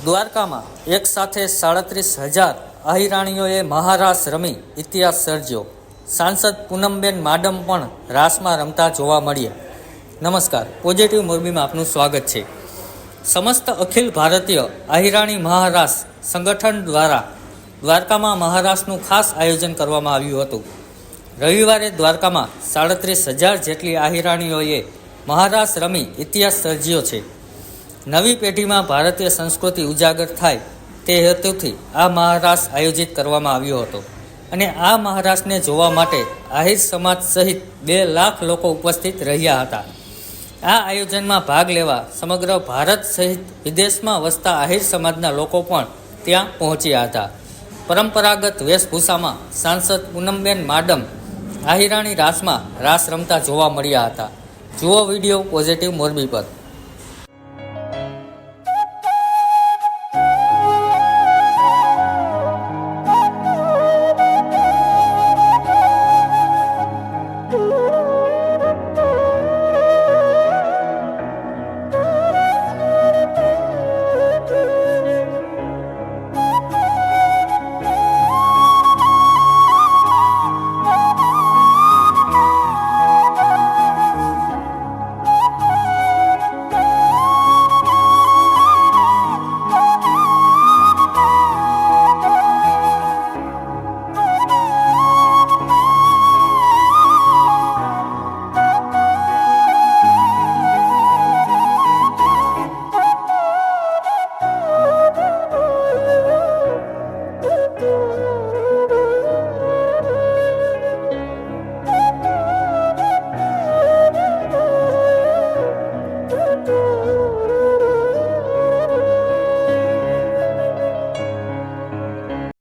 દ્વારકામાં એક સાથે 37,000 અહિરાણીઓએ મહારાસ રમી ઇતિહાસ સર્જ્યો. સાંસદ પૂનમબેન માડમ પણ રાસમાં રમતા જોવા મળ્યા. નમસ્કાર, પોઝિટિવ મોરબીમાં આપનું સ્વાગત છે. સમસ્ત અખિલ ભારતીય અહિરાણી મહારાસ સંગઠન દ્વારા દ્વારકામાં મહારાસનું ખાસ આયોજન કરવામાં આવ્યું હતું. રવિવારે દ્વારકામાં 37,000 જેટલી અહિરાણીઓએ મહારાસ રમી ઇતિહાસ સર્જ્યો છે. નવી પેઢીમાં ભારતીય સંસ્કૃતિ ઉજાગર થાય તે હેતુથી આ મહારાસ આયોજિત કરવામાં આવ્યો હતો અને આ મહારાસને જોવા માટે આહિર સમાજ સહિત 2 લાખ લોકો ઉપસ્થિત રહ્યા હતા. આ આયોજનમાં ભાગ લેવા સમગ્ર ભારત સહિત વિદેશમાં વસતા આહિર સમાજના લોકો પણ ત્યાં પહોંચ્યા હતા. પરંપરાગત વેશભૂષામાં સાંસદ પૂનમબેન માડમ આહિરાણી રાસમાં રાસ રમતા જોવા મળ્યા હતા. જુઓ વિડીયો પોઝિટિવ મોરબી પર.